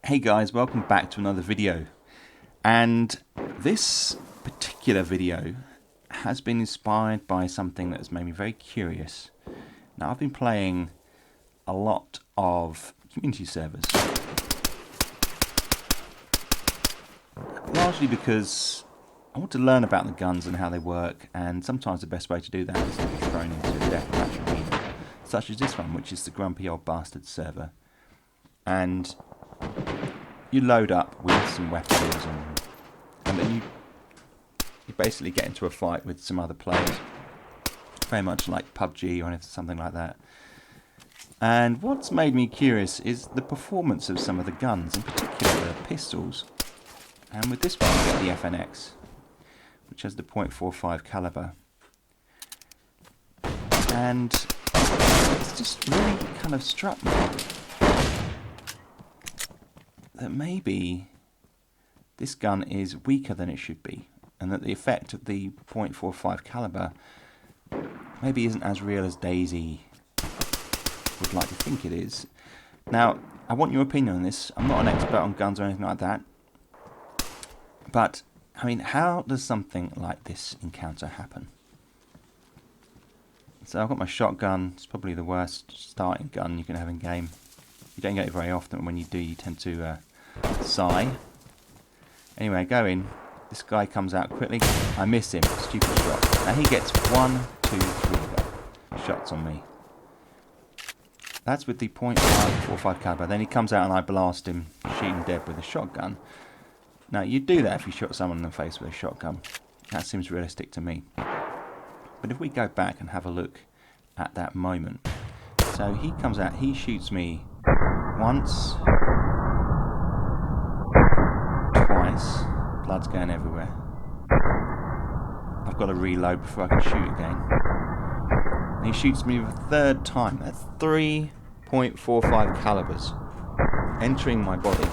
Hey guys, welcome back to another video. And this particular video has been inspired by something that has made me very curious. Now, I've been playing a lot of community servers, largely because I want to learn about the guns and how they work, and sometimes the best way to do that is to be thrown into a deathmatch arena, such as this one, which is the Grumpy Old Bastard server. And you load up with some weapons and then you basically get into a fight with some other players, very much like PUBG or anything, something like that. And what's made me curious is the performance of some of the guns, in particular the pistols. And with this one you get the FNX, which has the .45 caliber. And it's just really kind of struck me that maybe this gun is weaker than it should be, and that the effect of the .45 caliber maybe isn't as real as DayZ would like to think it is. Now, I want your opinion on this. I'm not an expert on guns or anything like that, but I mean, how does something like this encounter happen? So I've got my shotgun. It's probably the worst starting gun you can have in game. You don't get it very often. When you do, you tend to sigh. Anyway, I go in. This guy comes out quickly. I miss him. Stupid shot. Now he gets 1, 2, 3 shots on me. That's with the .45 caliber. Then he comes out and I blast him, shoot him dead with a shotgun. Now you'd do that if you shot someone in the face with a shotgun. That seems realistic to me. But if we go back and have a look at that moment. So he comes out, he shoots me once, twice, blood's going everywhere. I've got to reload before I can shoot again. And he shoots me a third time. That's 3 .45 calibers entering my body.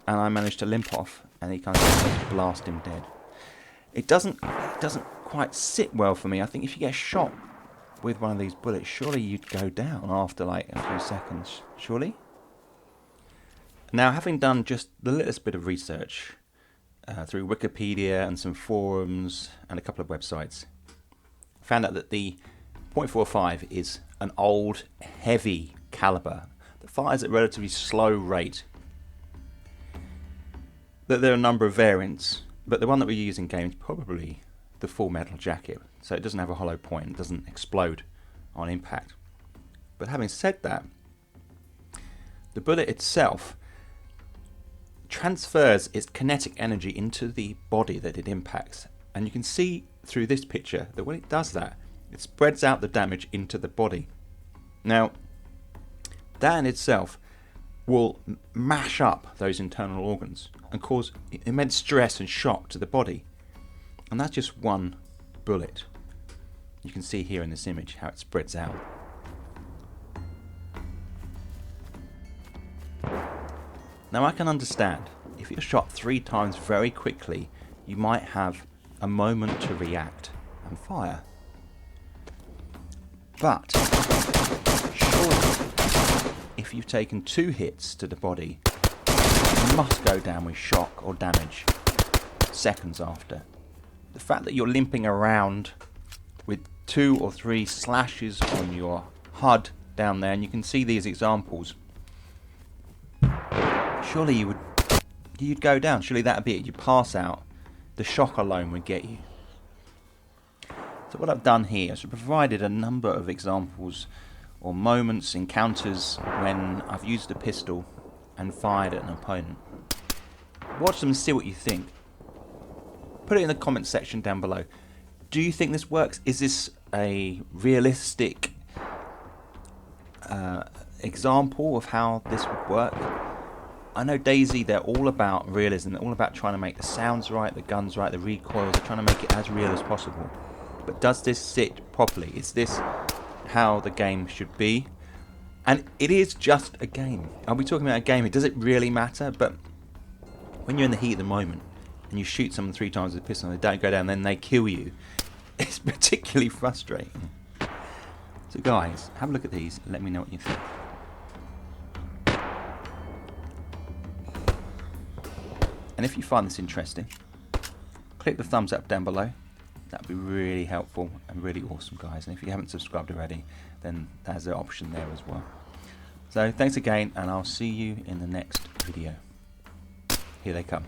And I managed to limp off, and he comes out to blast him dead. It doesn't quite sit well for me. I think if you get shot with one of these bullets, surely you'd go down after like a few seconds, surely? Now, having done just the littlest bit of research through Wikipedia and some forums and a couple of websites, I found out that the .45 is an old, heavy caliber that fires at a relatively slow rate. That there are a number of variants, but the one that we use in game is probably the full metal jacket, so it doesn't have a hollow point and doesn't explode on impact. But having said that, the bullet itself transfers its kinetic energy into the body that it impacts, and you can see through this picture that when it does that, it spreads out the damage into the body. Now, that in itself will mash up those internal organs and cause immense stress and shock to the body. And that's just one bullet. You can see here in this image how it spreads out. Now, I can understand if you're shot 3 times very quickly, you might have a moment to react and fire. But surely, if you've taken 2 hits to the body, you must go down with shock or damage seconds after. The fact that you're limping around with 2 or 3 slashes on your HUD down there, and you can see these examples, surely you'd go down. Surely that'd be it. You'd pass out. The shock alone would get you. So what I've done here is I've provided a number of examples or moments, encounters when I've used a pistol and fired at an opponent. Watch them and see what you think. Put it in the comment section down below. Do you think this works? Is this a realistic example of how this would work? I know DayZ, they're all about realism. They're all about trying to make the sounds right, the guns right, the recoils. They're trying to make it as real as possible. But does this sit properly? Is this how the game should be? And it is just a game. Are we talking about a game? Does it really matter? But when you're in the heat of the moment and you shoot someone 3 times with a pistol and they don't go down, then they kill you, it's particularly frustrating. So guys, have a look at these and let me know what you think. And if you find this interesting, click the thumbs up down below. That'd be really helpful and really awesome, guys. And if you haven't subscribed already, then there's the option there as well. So thanks again, and I'll see you in the next video. Here they come.